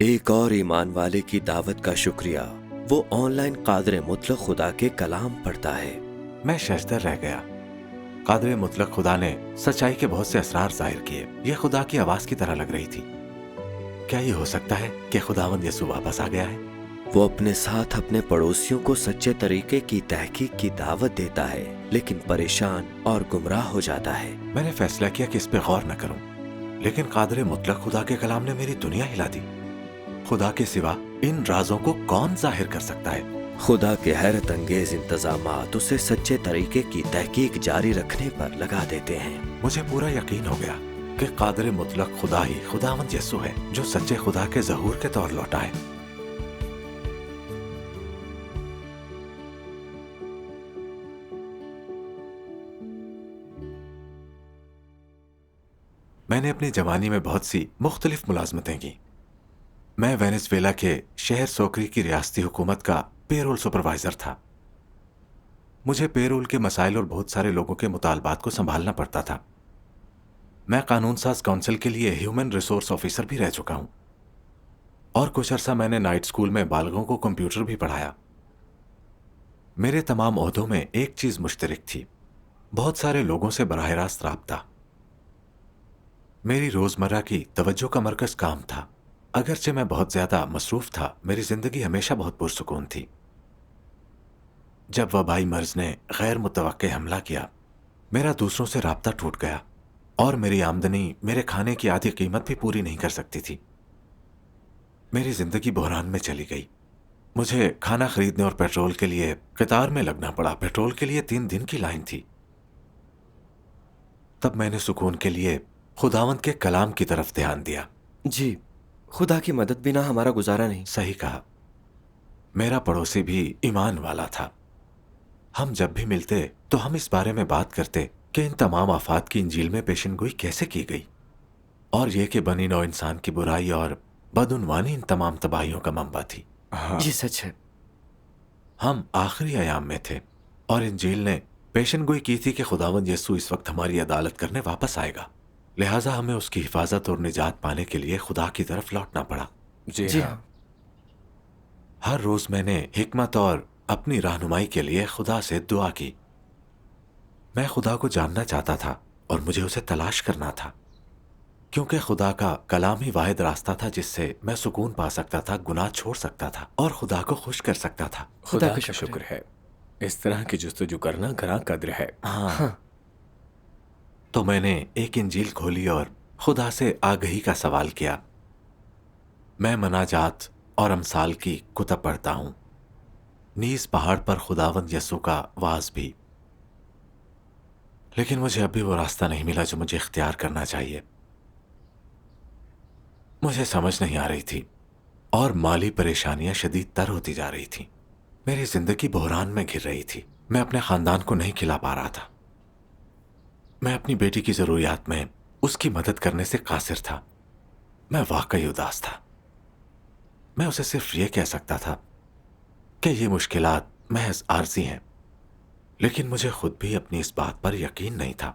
ایک اور ایمان والے کی دعوت کا شکریہ، وہ آن لائن قادر مطلق خدا کے کلام پڑھتا ہے۔ میں ششدر رہ گیا۔ قادر مطلق خدا نے سچائی کے بہت سے اسرار ظاہر کیے۔ یہ خدا کی آواز کی طرح لگ رہی تھی۔ کیا یہ ہو سکتا ہے کہ خداوند یسوع واپس آ گیا ہے؟ وہ اپنے ساتھ اپنے پڑوسیوں کو سچے طریقے کی تحقیق کی دعوت دیتا ہے، لیکن پریشان اور گمراہ ہو جاتا ہے۔ میں نے فیصلہ کیا کہ اس پہ غور نہ کروں، لیکن قادر مطلق خدا کے کلام نے میری دنیا ہلا دی۔ خدا کے سوا ان رازوں کو کون ظاہر کر سکتا ہے؟ خدا کے حیرت انگیز انتظامات اسے سچے طریقے کی تحقیق جاری رکھنے پر لگا دیتے ہیں۔ مجھے پورا یقین ہو گیا کہ قادر مطلق خدا ہی خداوند یسوع ہے، جو سچے خدا کے ظہور کے طور لوٹا ہے۔ میں نے اپنی جوانی میں بہت سی مختلف ملازمتیں کی۔ میں وینزویلا کے شہر سوکری کی ریاستی حکومت کا پے رول سپروائزر تھا۔ مجھے پے رول کے مسائل اور بہت سارے لوگوں کے مطالبات کو سنبھالنا پڑتا تھا۔ میں قانون ساز کونسل کے لیے ہیومن ریسورس آفیسر بھی رہ چکا ہوں، اور کچھ عرصہ میں نے نائٹ اسکول میں بالغوں کو کمپیوٹر بھی پڑھایا۔ میرے تمام عہدوں میں ایک چیز مشترک تھی: بہت سارے لوگوں سے براہ راست رابطہ۔ میری روزمرہ کی توجہ کا مرکز کام تھا۔ اگرچہ میں بہت زیادہ مصروف تھا، میری زندگی ہمیشہ بہت پرسکون تھی۔ جب وبائی مرض نے غیر متوقع حملہ کیا، میرا دوسروں سے رابطہ ٹوٹ گیا، اور میری آمدنی میرے کھانے کی آدھی قیمت بھی پوری نہیں کر سکتی تھی۔ میری زندگی بحران میں چلی گئی۔ مجھے کھانا خریدنے اور پیٹرول کے لیے قطار میں لگنا پڑا۔ پیٹرول کے لیے 3 دن کی لائن تھی۔ تب میں نے سکون کے لیے خداوند کے کلام کی طرف دھیان دیا۔ جی، خدا کی مدد بنا ہمارا گزارا نہیں۔ صحیح کہا۔ میرا پڑوسی بھی ایمان والا تھا۔ ہم جب بھی ملتے تو ہم اس بارے میں بات کرتے کہ ان تمام آفات کی انجیل میں پیشن گوئی کیسے کی گئی، اور یہ کہ بنی نوع انسان کی برائی اور بدعنوانی ان تمام تباہیوں کا منبع تھی۔ یہ سچ ہے۔ ہم آخری ایام میں تھے، اور انجیل نے پیشن گوئی کی تھی کہ خداوند یسوع اس وقت ہماری عدالت کرنے واپس آئے گا، لہٰذا ہمیں اس کی حفاظت اور نجات پانے کے لیے خدا کی طرف لوٹنا پڑا۔ جی ہاں۔ ہر روز میں نے حکمت اور اپنی رہنمائی کے لیے خدا سے دعا کی۔ میں خدا کو جاننا چاہتا تھا، اور مجھے اسے تلاش کرنا تھا، کیونکہ خدا کا کلام ہی واحد راستہ تھا جس سے میں سکون پا سکتا تھا، گناہ چھوڑ سکتا تھا، اور خدا کو خوش کر سکتا تھا۔ خدا کا شکر ہے۔ اس طرح کی جستجو کرنا گراں قدر ہے۔ ہاں۔ تو میں نے ایک انجیل کھولی اور خدا سے آگہی کا سوال کیا۔ میں مناجات اور امثال کی کتب پڑھتا ہوں، نیز پہاڑ پر خداوند یسوع کا واعظ بھی، لیکن مجھے اب بھی وہ راستہ نہیں ملا جو مجھے اختیار کرنا چاہیے۔ مجھے سمجھ نہیں آ رہی تھی، اور مالی پریشانیاں شدید تر ہوتی جا رہی تھیں۔ میری زندگی بحران میں گر رہی تھی۔ میں اپنے خاندان کو نہیں کھلا پا رہا تھا۔ میں اپنی بیٹی کی ضروریات میں اس کی مدد کرنے سے قاصر تھا۔ میں واقعی اداس تھا۔ میں اسے صرف یہ کہہ سکتا تھا کہ یہ مشکلات محض عارضی ہیں، لیکن مجھے خود بھی اپنی اس بات پر یقین نہیں تھا۔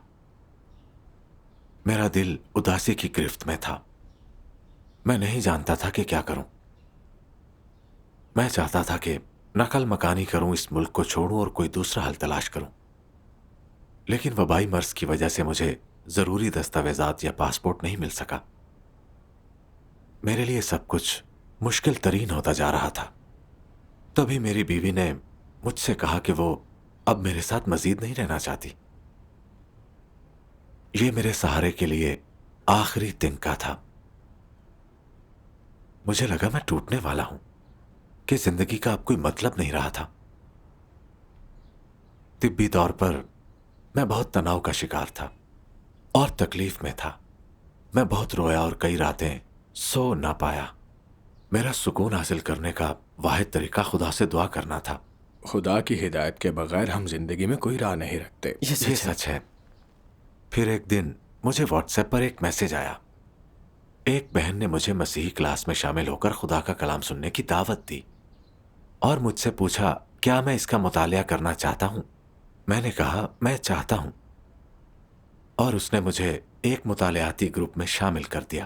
میرا دل اداسی کی گرفت میں تھا۔ میں نہیں جانتا تھا کہ کیا کروں۔ میں چاہتا تھا کہ نقل مکانی کروں، اس ملک کو چھوڑوں اور کوئی دوسرا حل تلاش کروں، لیکن وبائی مرض کی وجہ سے مجھے ضروری دستاویزات یا پاسپورٹ نہیں مل سکا۔ میرے لیے سب کچھ مشکل ترین ہوتا جا رہا تھا۔ تبھی میری بیوی نے مجھ سے کہا کہ وہ اب میرے ساتھ مزید نہیں رہنا چاہتی۔ یہ میرے سہارے کے لیے آخری تنکا تھا۔ مجھے لگا میں ٹوٹنے والا ہوں، کہ زندگی کا اب کوئی مطلب نہیں رہا تھا۔ طبی طور پر میں بہت تناؤ کا شکار تھا اور تکلیف میں تھا۔ میں بہت رویا اور کئی راتیں سو نہ پایا۔ میرا سکون حاصل کرنے کا واحد طریقہ خدا سے دعا کرنا تھا۔ خدا کی ہدایت کے بغیر ہم زندگی میں کوئی راہ نہیں رکھتے۔ یہ سچ ہے۔ پھر ایک دن مجھے واٹس ایپ پر ایک میسج آیا۔ ایک بہن نے مجھے مسیحی کلاس میں شامل ہو کر خدا کا کلام سننے کی دعوت دی، اور مجھ سے پوچھا کیا میں اس کا مطالعہ کرنا چاہتا ہوں۔ میں نے کہا میں چاہتا ہوں، اور اس نے مجھے ایک مطالعاتی گروپ میں شامل کر دیا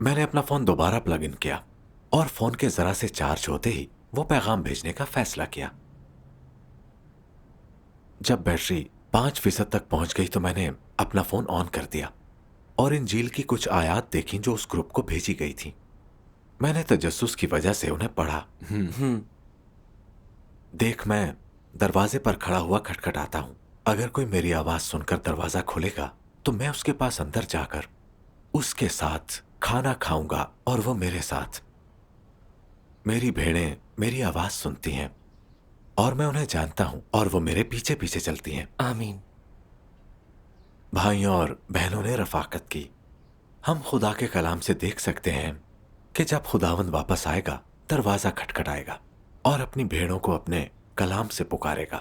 میں نے اپنا فون دوبارہ پلگ ان کیا اور فون کے ذرا سے چارج ہوتے ہی وہ پیغام بھیجنے کا فیصلہ کیا۔ جب بیٹری 5% تک پہنچ گئی تو میں نے اپنا فون آن کر دیا اور انجیل کی کچھ آیات دیکھیں جو اس گروپ کو بھیجی گئی تھی۔ میں نے تجسس کی وجہ سے انہیں پڑھا۔ دیکھ، میں دروازے پر کھڑا ہوا کھٹکھٹاتا ہوں۔ اگر کوئی میری آواز سن کر دروازہ کھولے گا تو میں اس کے پاس اندر جا کر اس کے ساتھ کھانا کھاؤں گا اور وہ میرے ساتھ۔ میری بھیڑیں میری آواز سنتی ہیں اور میں انہیں جانتا ہوں اور وہ میرے پیچھے پیچھے چلتی ہیں۔ آمین۔ بھائیوں اور بہنوں نے رفاقت کی۔ ہم خدا کے کلام سے دیکھ سکتے ہیں کہ جب خداوند واپس آئے گا دروازہ کھٹکھٹائے گا اور اپنی بھیڑوں کو اپنے کلام سے پکارے گا۔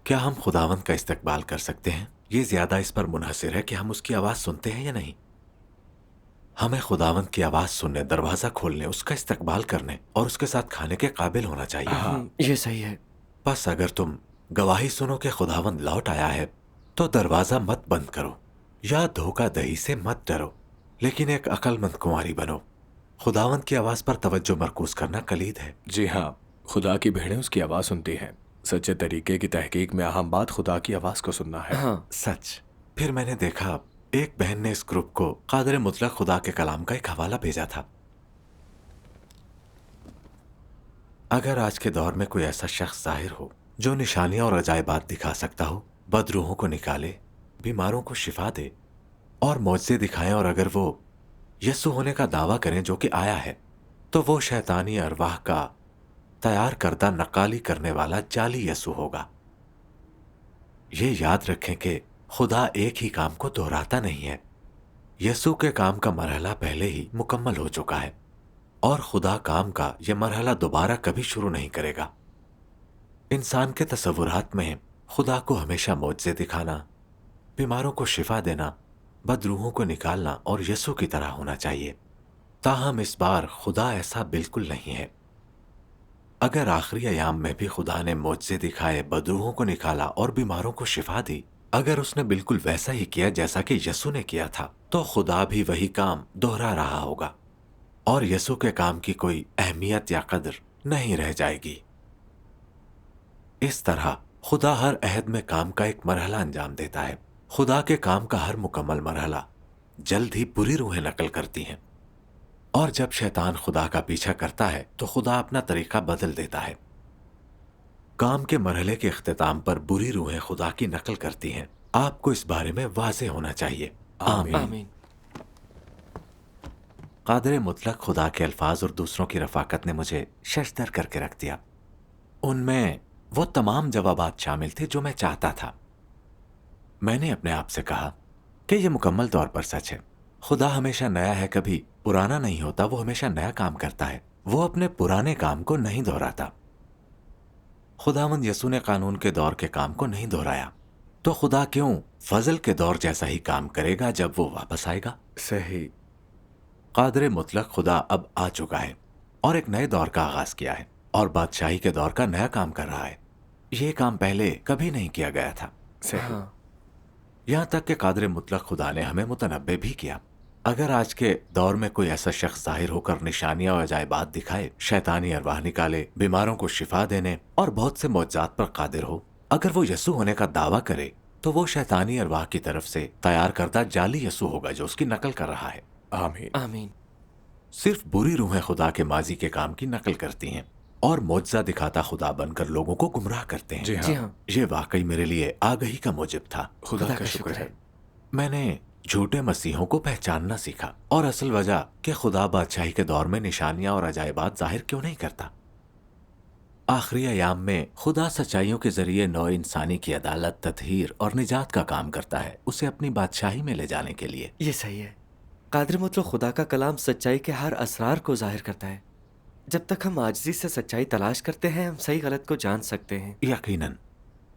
کیا ہم خداوند کا استقبال کر سکتے ہیں؟ یہ زیادہ اس پر منحصر ہے کہ ہم اس کی آواز سنتے ہیں یا نہیں۔ ہمیں خداوند کی آواز سننے، دروازہ کھولنے، اس کا استقبال کرنے اور اس کے ساتھ کھانے کے قابل ہونا چاہیے۔ یہ صحیح ہے۔ بس اگر تم گواہی سنو کہ خداوند لوٹ آیا ہے تو دروازہ مت بند کرو یا دھوکہ دہی سے مت ڈرو، لیکن ایک عقل مند کنواری بنو۔ خداوند کی آواز پر توجہ مرکوز کرنا کلید ہے۔ جی ہاں، خدا کی بھیڑیں اس کی آواز سنتی ہیں۔ سچے طریقے کی تحقیق میں اہم بات خدا کی آواز کو سننا ہے۔ ہاں، سچ۔ پھر میں نے دیکھا ایک بہن نے اس گروپ کو قادر مطلق خدا کے کلام کا ایک حوالہ بھیجا تھا۔ اگر آج کے دور میں کوئی ایسا شخص ظاہر ہو جو نشانیاں اور عجائبات دکھا سکتا ہو، بدروحوں کو نکالے، بیماروں کو شفا دے اور معجزے دکھائیں، اور اگر وہ یسوع ہونے کا دعویٰ کریں جو کہ آیا ہے، تو وہ شیطانی ارواح کا تیار کردہ نقالی کرنے والا جعلی یسوع ہوگا۔ یہ یاد رکھیں کہ خدا ایک ہی کام کو دہراتا نہیں ہے۔ یسوع کے کام کا مرحلہ پہلے ہی مکمل ہو چکا ہے اور خدا کام کا یہ مرحلہ دوبارہ کبھی شروع نہیں کرے گا۔ انسان کے تصورات میں خدا کو ہمیشہ معجزے دکھانا، بیماروں کو شفا دینا، بدروحوں کو نکالنا اور یسوع کی طرح ہونا چاہیے۔ تاہم اس بار خدا ایسا بالکل نہیں ہے۔ اگر آخری ایام میں بھی خدا نے معجزے دکھائے، بدروحوں کو نکالا اور بیماروں کو شفا دی، اگر اس نے بالکل ویسا ہی کیا جیسا کہ یسوع نے کیا تھا، تو خدا بھی وہی کام دہرا رہا ہوگا اور یسوع کے کام کی کوئی اہمیت یا قدر نہیں رہ جائے گی۔ اس طرح خدا ہر عہد میں کام کا ایک مرحلہ انجام دیتا ہے۔ خدا کے کام کا ہر مکمل مرحلہ جلد ہی بری روحیں نقل کرتی ہیں، اور جب شیطان خدا کا پیچھا کرتا ہے تو خدا اپنا طریقہ بدل دیتا ہے۔ کام کے مرحلے کے اختتام پر بری روحیں خدا کی نقل کرتی ہیں۔ آپ کو اس بارے میں واضح ہونا چاہیے۔ آمین۔ آمین۔ قادر مطلق خدا کے الفاظ اور دوسروں کی رفاقت نے مجھے ششدر کر کے رکھ دیا۔ ان میں وہ تمام جوابات شامل تھے جو میں چاہتا تھا۔ میں نے اپنے آپ سے کہا کہ یہ مکمل طور پر سچ ہے۔ خدا ہمیشہ نیا ہے، کبھی پرانا نہیں ہوتا۔ وہ ہمیشہ نیا کام کرتا ہے، وہ اپنے پرانے کام کو نہیں دہراتا۔ خداوند یسوع نے قانون کے دور کے کام کو نہیں دہرایا، تو خدا کیوں فضل کے دور جیسا ہی کام کرے گا جب وہ واپس آئے گا؟ صحیح۔ قادر مطلق خدا اب آ چکا ہے اور ایک نئے دور کا آغاز کیا ہے اور بادشاہی کے دور کا نیا کام کر رہا ہے۔ یہ کام پہلے کبھی نہیں کیا گیا تھا۔ صحیح۔ ہاں، یہاں تک کہ قادر مطلق خدا نے ہمیں متنبع بھی کیا۔ اگر آج کے دور میں کوئی ایسا شخص ظاہر ہو کر نشانیاں اور عجائبات دکھائے، شیطانی ارواح نکالے، بیماروں کو شفا دینے اور بہت سے معجزات پر قادر ہو، اگر وہ یسوع ہونے کا دعویٰ کرے تو وہ شیطانی ارواح کی طرف سے تیار کردہ جعلی یسوع ہوگا جو اس کی نقل کر رہا ہے۔ آمین۔ آمین۔ صرف بری روحیں خدا کے ماضی کے کام کی نقل کرتی ہیں اور معجزہ دکھاتا خدا بن کر لوگوں کو گمراہ کرتے ہیں۔ جی جی ہاں، ہاں، یہ واقعی میرے لیے آگہی کا موجب تھا۔ خدا کا شکر ہے۔ میں نے جھوٹے مسیحوں کو پہچاننا سیکھا اور اصل وجہ کہ خدا بادشاہی کے دور میں نشانیاں اور عجائبات ظاہر کیوں نہیں کرتا۔ آخری ایام میں خدا سچائیوں کے ذریعے نوع انسانی کی عدالت، تطہیر اور نجات کا کام کرتا ہے، اسے اپنی بادشاہی میں لے جانے کے لیے۔ یہ صحیح ہے۔ قادر مطلق خدا کا کلام سچائی کے ہر اسرار کو ظاہر کرتا ہے۔ جب تک ہم عاجزی سے سچائی تلاش کرتے ہیں، ہم صحیح غلط کو جان سکتے ہیں۔ یقیناً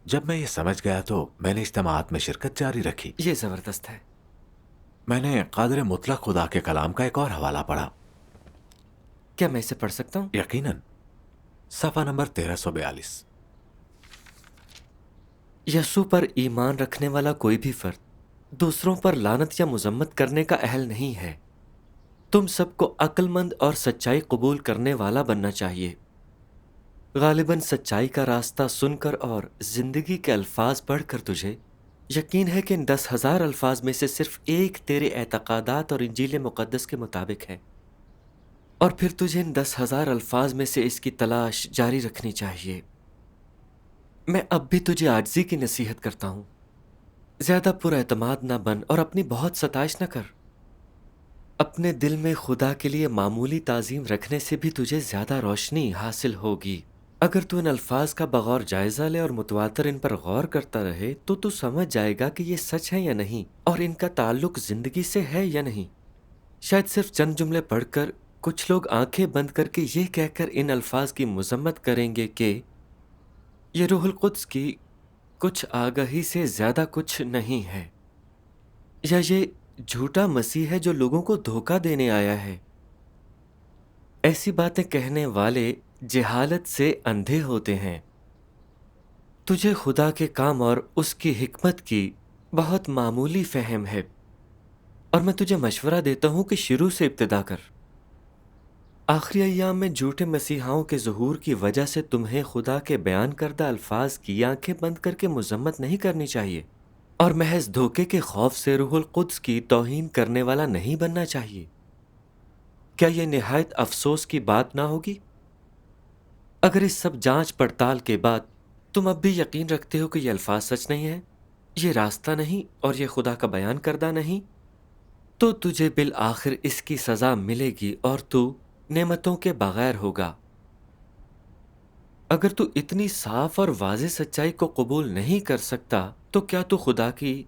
جب میں یہ سمجھ گیا تو میں نے اجتماعات میں شرکت جاری رکھی۔ یہ زبردست ہے۔ میں نے قادر مطلق خدا کے کلام کا ایک اور حوالہ پڑھا۔ کیا میں اسے پڑھ سکتا ہوں؟ یقیناً۔ صفحہ نمبر 1342۔ یسوع پر ایمان رکھنے والا کوئی بھی فرد دوسروں پر لعنت یا مذمت کرنے کا اہل نہیں ہے، تم سب کو عقل مند اور سچائی قبول کرنے والا بننا چاہیے۔ غالباً سچائی کا راستہ سن کر اور زندگی کے الفاظ پڑھ کر تجھے یقین ہے کہ ان 10,000 الفاظ میں سے صرف ایک تیرے اعتقادات اور انجیل مقدس کے مطابق ہے، اور پھر تجھے ان 10,000 الفاظ میں سے اس کی تلاش جاری رکھنی چاہیے۔ میں اب بھی تجھے عاجزی کی نصیحت کرتا ہوں، زیادہ پر اعتماد نہ بن اور اپنی بہت ستائش نہ کر۔ اپنے دل میں خدا کے لیے معمولی تعظیم رکھنے سے بھی تجھے زیادہ روشنی حاصل ہوگی۔ اگر تو ان الفاظ کا بغور جائزہ لے اور متواتر ان پر غور کرتا رہے تو سمجھ جائے گا کہ یہ سچ ہے یا نہیں، اور ان کا تعلق زندگی سے ہے یا نہیں۔ شاید صرف چند جملے پڑھ کر کچھ لوگ آنکھیں بند کر کے یہ کہہ کر ان الفاظ کی مذمت کریں گے کہ یہ روح القدس کی کچھ آگاہی سے زیادہ کچھ نہیں ہے، یا یہ جھوٹا مسیح ہے جو لوگوں کو دھوکہ دینے آیا ہے۔ ایسی باتیں کہنے والے جہالت سے اندھے ہوتے ہیں۔ تجھے خدا کے کام اور اس کی حکمت کی بہت معمولی فہم ہے، اور میں تجھے مشورہ دیتا ہوں کہ شروع سے ابتدا کر۔ آخری ایام میں جھوٹے مسیحاؤں کے ظہور کی وجہ سے تمہیں خدا کے بیان کردہ الفاظ کی آنکھیں بند کر کے مذمت نہیں کرنی چاہیے، اور محض دھوکے کے خوف سے روح القدس کی توہین کرنے والا نہیں بننا چاہیے۔ کیا یہ نہایت افسوس کی بات نہ ہوگی اگر اس سب جانچ پڑتال کے بعد تم اب بھی یقین رکھتے ہو کہ یہ الفاظ سچ نہیں ہے، یہ راستہ نہیں اور یہ خدا کا بیان کردہ نہیں؟ تو تجھے بالآخر اس کی سزا ملے گی اور تو نعمتوں کے بغیر ہوگا۔ اگر تو اتنی صاف اور واضح سچائی کو قبول نہیں کر سکتا تو کیا تو خدا کی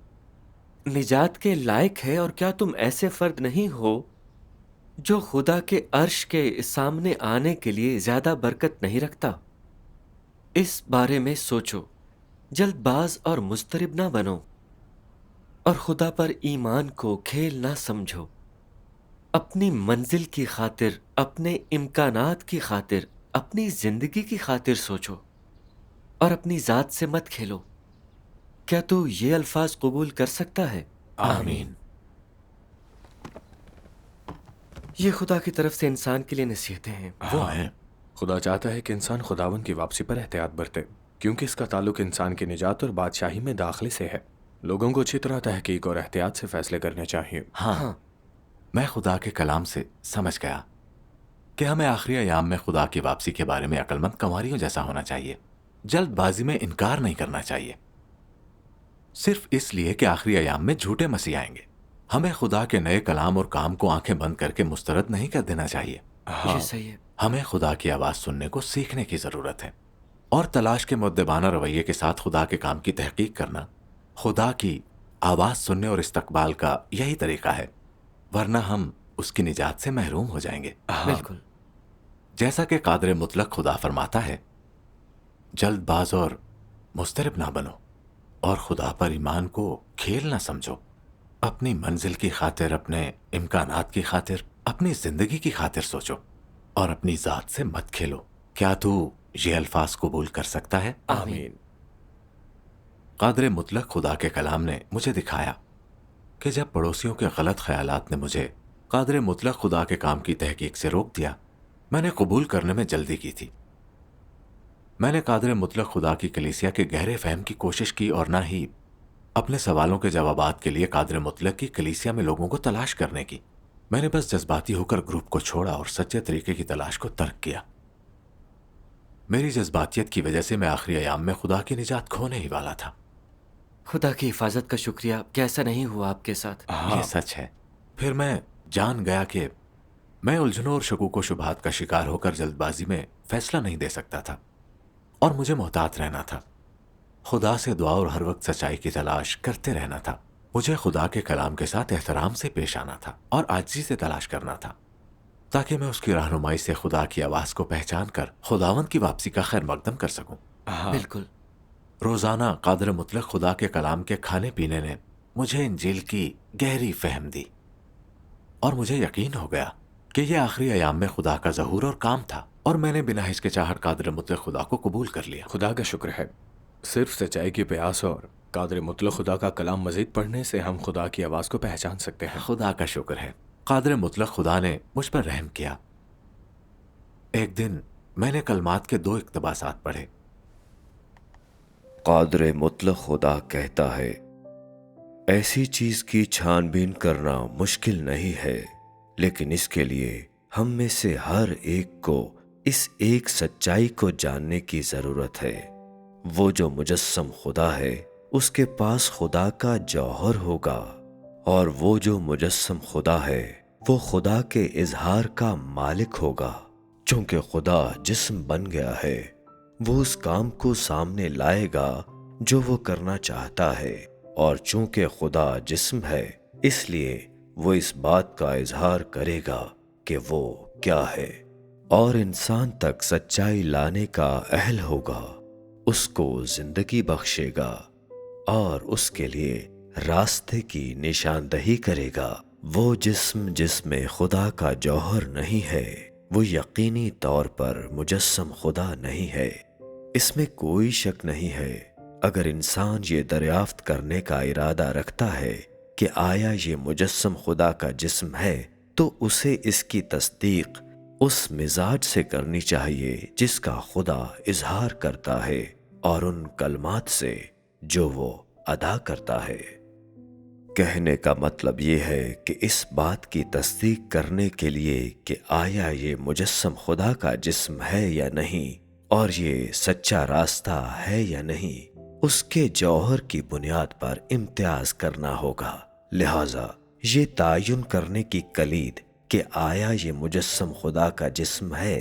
نجات کے لائق ہے، اور کیا تم ایسے فرد نہیں ہو جو خدا کے عرش کے سامنے آنے کے لیے زیادہ برکت نہیں رکھتا؟ اس بارے میں سوچو، جلد باز اور مضطرب نہ بنو، اور خدا پر ایمان کو کھیل نہ سمجھو۔ اپنی منزل کی خاطر، اپنے امکانات کی خاطر، اپنی زندگی کی خاطر سوچو، اور اپنی ذات سے مت کھیلو۔ کیا تو یہ الفاظ قبول کر سکتا ہے؟ آمین۔ یہ خدا کی طرف سے انسان کے لیے نصیحتیں ہیں۔ وہ ہیں خدا چاہتا ہے کہ انسان خداوند کی واپسی پر احتیاط برتے، کیونکہ اس کا تعلق انسان کی نجات اور بادشاہی میں داخلے سے ہے۔ لوگوں کو اچھی طرح تحقیق اور احتیاط سے فیصلے کرنے چاہیے۔ ہاں، میں خدا کے کلام سے سمجھ گیا کہ ہمیں آخری ایام میں خدا کی واپسی کے بارے میں عقل مند کنواریوں جیسا ہونا چاہیے۔ جلد بازی میں انکار نہیں کرنا چاہیے، صرف اس لیے کہ آخری ایام میں جھوٹے مسیح آئیں گے۔ ہمیں خدا کے نئے کلام اور کام کو آنکھیں بند کر کے مسترد نہیں کر دینا چاہیے۔ یہ صحیح ہے۔ ہمیں خدا کی آواز سننے کو سیکھنے کی ضرورت ہے، اور تلاش کے مؤدبانہ رویے کے ساتھ خدا کے کام کی تحقیق کرنا خدا کی آواز سننے اور استقبال کا یہی طریقہ ہے، ورنہ ہم اس کی نجات سے محروم ہو جائیں گے۔ بالکل۔ جیسا کہ قادر مطلق خدا فرماتا ہے، جلد باز اور مضطرب نہ بنو، اور خدا پر ایمان کو کھیل نہ سمجھو۔ اپنی منزل کی خاطر، اپنے امکانات کی خاطر، اپنی زندگی کی خاطر سوچو، اور اپنی ذات سے مت کھیلو۔ کیا تو یہ الفاظ قبول کر سکتا ہے؟ آمین۔ قادر مطلق خدا کے کلام نے مجھے دکھایا کہ جب پڑوسیوں کے غلط خیالات نے مجھے قادر مطلق خدا کے کام کی تحقیق سے روک دیا، میں نے قبول کرنے میں جلدی کی تھی۔ میں نے قادر مطلق خدا کی کلیسیا کے گہرے فہم کی کوشش کی، اور نہ ہی اپنے سوالوں کے جوابات کے لیے قادر مطلق کی کلیسیا میں لوگوں کو تلاش کرنے کی۔ میں نے بس جذباتی ہو کر گروپ کو چھوڑا اور سچے طریقے کی تلاش کو ترک کیا۔ میری جذباتیت کی وجہ سے میں آخری ایام میں خدا کی نجات کھونے ہی والا تھا۔ خدا کی حفاظت کا شکریہ کہ ایسا نہیں ہوا آپ کے ساتھ۔ یہ سچ ہے۔ پھر میں جان گیا کہ میں الجھنوں اور شکوک و شبہات کا شکار ہو کر جلد بازی میں فیصلہ نہیں دے سکتا تھا، اور مجھے محتاط رہنا تھا۔ خدا سے دعا اور ہر وقت سچائی کی تلاش کرتے رہنا تھا۔ مجھے خدا کے کلام کے ساتھ احترام سے پیش آنا تھا اور عاجزی سے تلاش کرنا تھا، تاکہ میں اس کی رہنمائی سے خدا کی آواز کو پہچان کر خداوند کی واپسی کا خیر مقدم کر سکوں۔ بالکل۔ روزانہ قادر مطلق خدا کے کلام کے کھانے پینے نے مجھے انجیل کی گہری فہم دی، اور مجھے یقین ہو گیا کہ یہ آخری ایام میں خدا کا ظہور اور کام تھا، اور میں نے بنا ہچکچاہٹ قادر مطلق خدا کو قبول کر لیا۔ خدا کا شکر ہے، صرف سچائی کی پیاس اور قادر مطلق خدا کا کلام مزید پڑھنے سے ہم خدا کی آواز کو پہچان سکتے ہیں۔ خدا کا شکر ہے قادر مطلق خدا نے مجھ پر رحم کیا۔ ایک دن میں نے کلمات کے 2 اقتباسات پڑھے۔ قادر مطلق خدا کہتا ہے، ایسی چیز کی چھان بین کرنا مشکل نہیں ہے، لیکن اس کے لیے ہم میں سے ہر ایک کو اس ایک سچائی کو جاننے کی ضرورت ہے۔ وہ جو مجسم خدا ہے اس کے پاس خدا کا جوہر ہوگا، اور وہ جو مجسم خدا ہے وہ خدا کے اظہار کا مالک ہوگا۔ چونکہ خدا جسم بن گیا ہے، وہ اس کام کو سامنے لائے گا جو وہ کرنا چاہتا ہے، اور چونکہ خدا جسم ہے اس لیے وہ اس بات کا اظہار کرے گا کہ وہ کیا ہے، اور انسان تک سچائی لانے کا اہل ہوگا، اس کو زندگی بخشے گا اور اس کے لیے راستے کی نشاندہی کرے گا۔ وہ جسم جس میں خدا کا جوہر نہیں ہے وہ یقینی طور پر مجسم خدا نہیں ہے۔ اس میں کوئی شک نہیں ہے۔ اگر انسان یہ دریافت کرنے کا ارادہ رکھتا ہے کہ آیا یہ مجسم خدا کا جسم ہے، تو اسے اس کی تصدیق اس مزاج سے کرنی چاہیے جس کا خدا اظہار کرتا ہے، اور ان کلمات سے جو وہ ادا کرتا ہے۔ کہنے کا مطلب یہ ہے کہ اس بات کی تصدیق کرنے کے لیے کہ آیا یہ مجسم خدا کا جسم ہے یا نہیں، اور یہ سچا راستہ ہے یا نہیں، اس کے جوہر کی بنیاد پر امتیاز کرنا ہوگا۔ لہذا یہ تعین کرنے کی کلید کہ آیا یہ مجسم خدا کا جسم ہے،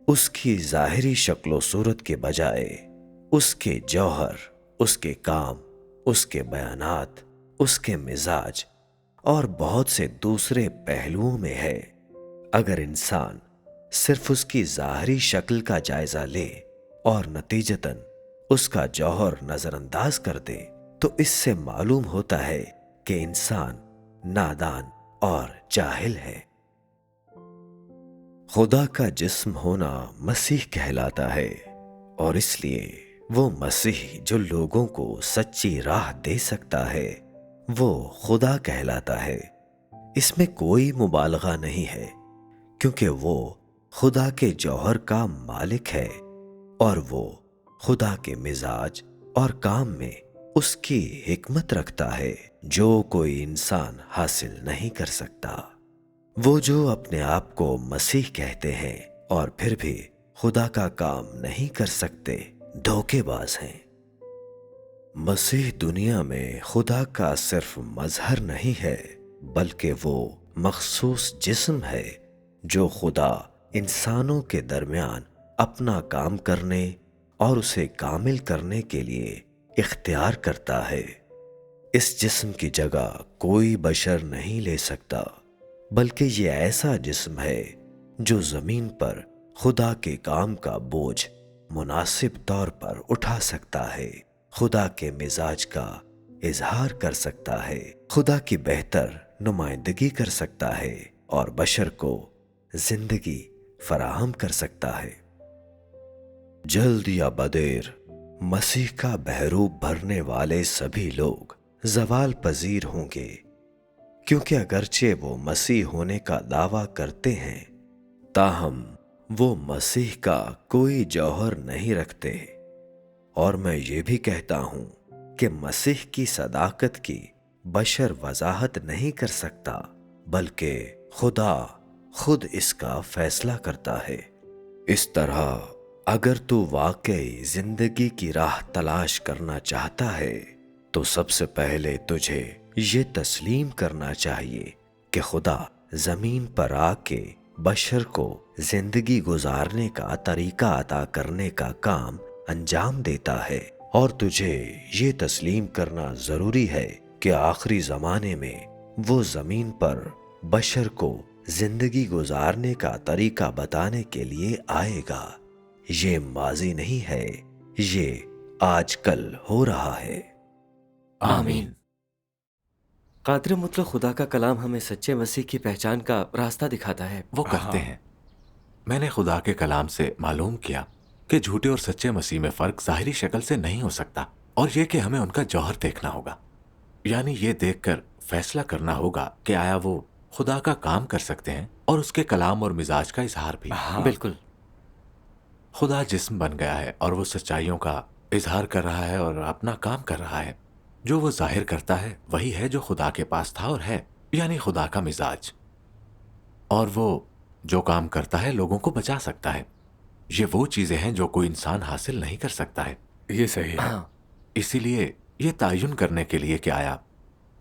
اس کی ظاہری شکل و صورت کے بجائے اس کے جوہر، اس کے کام، اس کے بیانات، اس کے مزاج اور بہت سے دوسرے پہلوؤں میں ہے۔ اگر انسان صرف اس کی ظاہری شکل کا جائزہ لے اور نتیجتاً اس کا جوہر نظر انداز کر دے، تو اس سے معلوم ہوتا ہے کہ انسان نادان اور جاہل ہے۔ خدا کا جسم ہونا مسیح کہلاتا ہے، اور اس لیے وہ مسیح جو لوگوں کو سچی راہ دے سکتا ہے وہ خدا کہلاتا ہے۔ اس میں کوئی مبالغہ نہیں ہے، کیونکہ وہ خدا کے جوہر کا مالک ہے، اور وہ خدا کے مزاج اور کام میں اس کی حکمت رکھتا ہے جو کوئی انسان حاصل نہیں کر سکتا۔ وہ جو اپنے آپ کو مسیح کہتے ہیں اور پھر بھی خدا کا کام نہیں کر سکتے، دھوکے باز ہیں۔ مسیح دنیا میں خدا کا صرف مظہر نہیں ہے، بلکہ وہ مخصوص جسم ہے جو خدا انسانوں کے درمیان اپنا کام کرنے اور اسے کامل کرنے کے لیے اختیار کرتا ہے۔ اس جسم کی جگہ کوئی بشر نہیں لے سکتا، بلکہ یہ ایسا جسم ہے جو زمین پر خدا کے کام کا بوجھ مناسب طور پر اٹھا سکتا ہے، خدا کے مزاج کا اظہار کر سکتا ہے، خدا کی بہتر نمائندگی کر سکتا ہے، اور بشر کو زندگی فراہم کر سکتا ہے۔ جلد یا بدیر مسیح کا بحروب بھرنے والے سبھی لوگ زوال پذیر ہوں گے، کیونکہ اگرچہ وہ مسیح ہونے کا دعویٰ کرتے ہیں، تاہم وہ مسیح کا کوئی جوہر نہیں رکھتے۔ اور میں یہ بھی کہتا ہوں کہ مسیح کی صداقت کی بشر وضاحت نہیں کر سکتا، بلکہ خدا خود اس کا فیصلہ کرتا ہے۔ اس طرح اگر تو واقعی زندگی کی راہ تلاش کرنا چاہتا ہے تو سب سے پہلے تجھے یہ تسلیم کرنا چاہیے کہ خدا زمین پر آ کے بشر کو زندگی گزارنے کا طریقہ عطا کرنے کا کام انجام دیتا ہے، اور تجھے یہ تسلیم کرنا ضروری ہے کہ آخری زمانے میں وہ زمین پر بشر کو زندگی گزارنے کا طریقہ بتانے کے لیے آئے گا۔ یہ ماضی نہیں ہے، یہ آج کل ہو رہا ہے۔ آمین۔ قادر مطلق خدا کا کلام ہمیں سچے مسیح کی پہچان کا راستہ دکھاتا ہے۔ وہ کرتے ہیں۔ میں نے خدا کے کلام سے معلوم کیا کہ جھوٹے اور سچے مسیح میں فرق ظاہری شکل سے نہیں ہو سکتا، اور یہ کہ ہمیں ان کا جوہر دیکھنا ہوگا، یعنی یہ دیکھ کر فیصلہ کرنا ہوگا کہ آیا وہ خدا کا کام کر سکتے ہیں اور اس کے کلام اور مزاج کا اظہار بھی۔ بالکل خدا جسم بن گیا ہے اور وہ سچائیوں کا اظہار کر رہا ہے اور اپنا کام کر رہا ہے۔ جو وہ ظاہر کرتا ہے وہی ہے جو خدا کے پاس تھا اور ہے، یعنی خدا کا مزاج۔ اور وہ جو کام کرتا ہے لوگوں کو بچا سکتا ہے۔ یہ وہ چیزیں ہیں جو کوئی انسان حاصل نہیں کر سکتا ہے۔ یہ صحیح ہے۔ ہاں اسی لیے یہ تعین کرنے کے لیے کہ آیا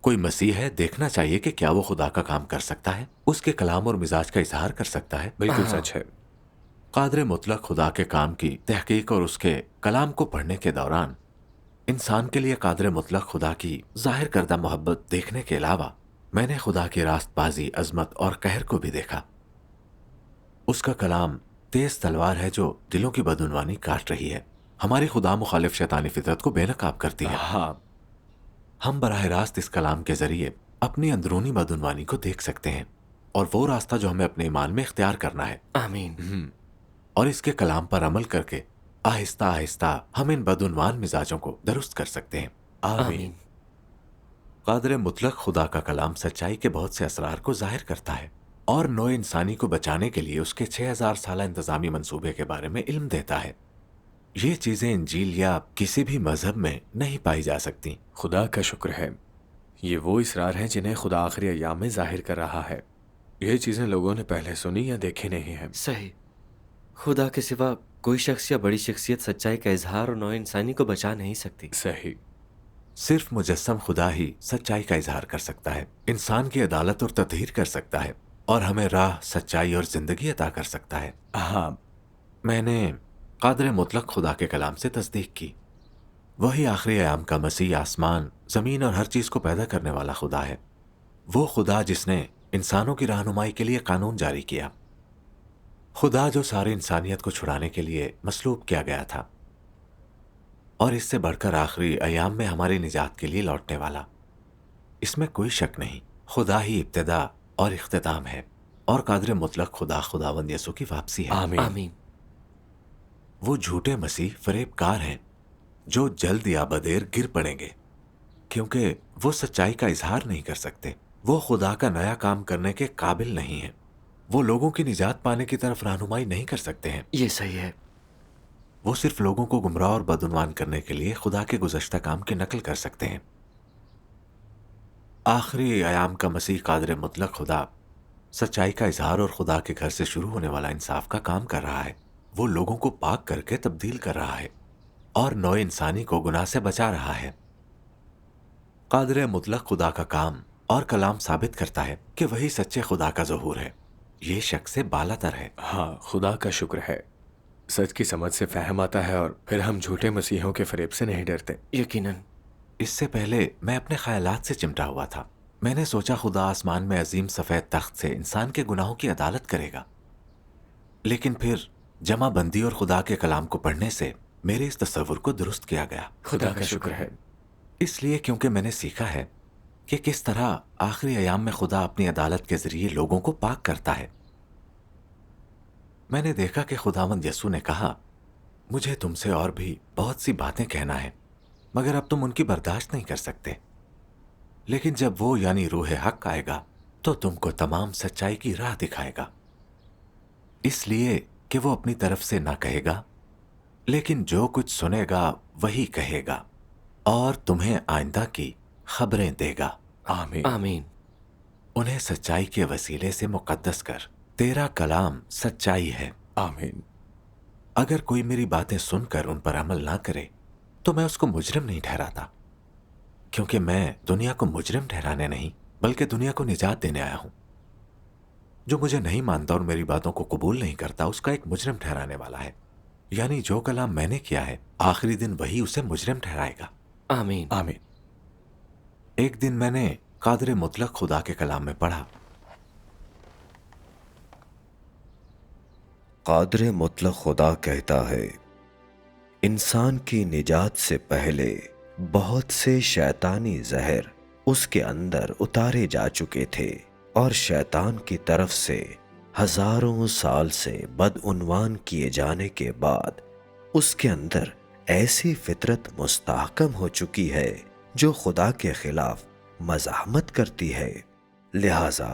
کوئی مسیح ہے، دیکھنا چاہیے کہ کیا وہ خدا کا کام کر سکتا ہے، اس کے کلام اور مزاج کا اظہار کر سکتا ہے۔ بالکل ہاں۔ سچ ہے۔ قادر مطلق خدا کے کام کی تحقیق اور اس کے کلام کو پڑھنے کے دوران انسان کے لیے قادر مطلق خدا کی ظاہر کردہ محبت دیکھنے کے علاوہ میں نے خدا کی راست بازی، عظمت اور قہر کو بھی دیکھا۔ اس کا کلام تیز تلوار ہے جو دلوں کی بدعنوانی کاٹ رہی ہے، ہماری خدا مخالف شیطانی فطرت کو بے نقاب کرتی ہے۔ ہاں، ہم براہ راست اس کلام کے ذریعے اپنی اندرونی بدعنوانی کو دیکھ سکتے ہیں اور وہ راستہ جو ہمیں اپنے ایمان میں اختیار کرنا ہے، آمین اور اس کے کلام پر عمل کر کے آہستہ آہستہ ہم ان بدعنوان مزاجوں کو درست کر سکتے ہیں۔ آمین قادر مطلق خدا کا کلام سچائی کے بہت سے اسرار کو ظاہر کرتا ہے اور نوع انسانی کو بچانے کے لیے اس کے 6000 سالہ انتظامی منصوبے کے بارے میں علم دیتا ہے۔ یہ چیزیں انجیل یا کسی بھی مذہب میں نہیں پائی جا سکتی۔ خدا کا شکر ہے، یہ وہ اسرار ہیں جنہیں خدا آخری ایام میں ظاہر کر رہا ہے۔ یہ چیزیں لوگوں نے پہلے سنی یا دیکھی نہیں ہیں۔ صحیح۔ خدا کے سوا کوئی شخص یا بڑی شخصیت سچائی کا اظہار اور نوع انسانی کو بچا نہیں سکتی۔ صحیح۔ صرف مجسم خدا ہی سچائی کا اظہار کر سکتا ہے، انسان کی عدالت اور تطہیر کر سکتا ہے اور ہمیں راہ، سچائی اور زندگی عطا کر سکتا ہے۔ ہاں، میں نے قادر مطلق خدا کے کلام سے تصدیق کی۔ وہی آخری ایام کا مسیح، آسمان، زمین اور ہر چیز کو پیدا کرنے والا خدا ہے۔ وہ خدا جس نے انسانوں کی رہنمائی کے لیے قانون جاری کیا، خدا جو ساری انسانیت کو چھڑانے کے لیے مصلوب کیا گیا تھا، اور اس سے بڑھ کر آخری ایام میں ہماری نجات کے لیے لوٹنے والا۔ اس میں کوئی شک نہیں، خدا ہی ابتدا اور اختتام ہے، اور قادر مطلق خدا، خداوند یسوع کی واپسی ہے۔ آمین۔ آمین وہ جھوٹے مسیح فریب کار ہیں جو جلد یا بدیر گر پڑیں گے، کیونکہ وہ سچائی کا اظہار نہیں کر سکتے۔ وہ خدا کا نیا کام کرنے کے قابل نہیں ہیں۔ وہ لوگوں کی نجات پانے کی طرف رہنمائی نہیں کر سکتے ہیں۔ یہ صحیح ہے۔ وہ صرف لوگوں کو گمراہ اور بدعنوان کرنے کے لیے خدا کے گزشتہ کام کی نقل کر سکتے ہیں۔ آخری ایام کا مسیح، قادر مطلق خدا، سچائی کا اظہار اور خدا کے گھر سے شروع ہونے والا انصاف کا کام کر رہا ہے۔ وہ لوگوں کو پاک کر کے تبدیل کر رہا ہے اور نوع انسانی کو گناہ سے بچا رہا ہے۔ قادر مطلق خدا کا کام اور کلام ثابت کرتا ہے کہ وہی سچے خدا کا ظہور ہے۔ یہ شک سے بالا تر ہے۔ ہاں، خدا کا شکر ہے، سچ کی سمجھ سے فہم آتا ہے اور پھر ہم جھوٹے مسیحوں کے فریب سے نہیں ڈرتے۔ یقیناً اس سے پہلے میں اپنے خیالات سے چمٹا ہوا تھا۔ میں نے سوچا خدا آسمان میں عظیم سفید تخت سے انسان کے گناہوں کی عدالت کرے گا، لیکن پھر جمع بندی اور خدا کے کلام کو پڑھنے سے میرے اس تصور کو درست کیا گیا۔ خدا کا شکر ہے۔ اس لیے کیونکہ میں نے سیکھا ہے کہ کس طرح آخری ایام میں خدا اپنی عدالت کے ذریعے لوگوں کو پاک کرتا ہے۔ میں نے دیکھا کہ خداوند یسوع نے کہا، مجھے تم سے اور بھی بہت سی باتیں کہنا ہے، مگر اب تم ان کی برداشت نہیں کر سکتے، لیکن جب وہ یعنی روح حق آئے گا تو تم کو تمام سچائی کی راہ دکھائے گا۔ اس لیے کہ وہ اپنی طرف سے نہ کہے گا، لیکن جو کچھ سنے گا وہی کہے گا اور تمہیں آئندہ کی خبریں دے گا۔ آمین۔ آمین انہیں سچائی کے وسیلے سے مقدس کر، تیرا کلام سچائی ہے۔ آمین۔ اگر کوئی میری باتیں سن کر ان پر عمل نہ کرے تو میں اس کو مجرم نہیں ٹھہراتا، کیونکہ میں دنیا کو مجرم ٹھہرانے نہیں بلکہ دنیا کو نجات دینے آیا ہوں۔ جو مجھے نہیں مانتا اور میری باتوں کو قبول نہیں کرتا اس کا ایک مجرم ٹھہرانے والا ہے، یعنی جو کلام میں نے کیا ہے آخری دن وہی اسے مجرم ٹھہرائے گا۔ آمین آمین۔ ایک دن میں نے قادر مطلق خدا کے کلام میں پڑھا، قادر مطلق خدا کہتا ہے، انسان کی نجات سے پہلے بہت سے شیطانی زہر اس کے اندر اتارے جا چکے تھے، اور شیطان کی طرف سے ہزاروں سال سے بدعنوان کیے جانے کے بعد اس کے اندر ایسی فطرت مستحکم ہو چکی ہے جو خدا کے خلاف مزاحمت کرتی ہے۔ لہذا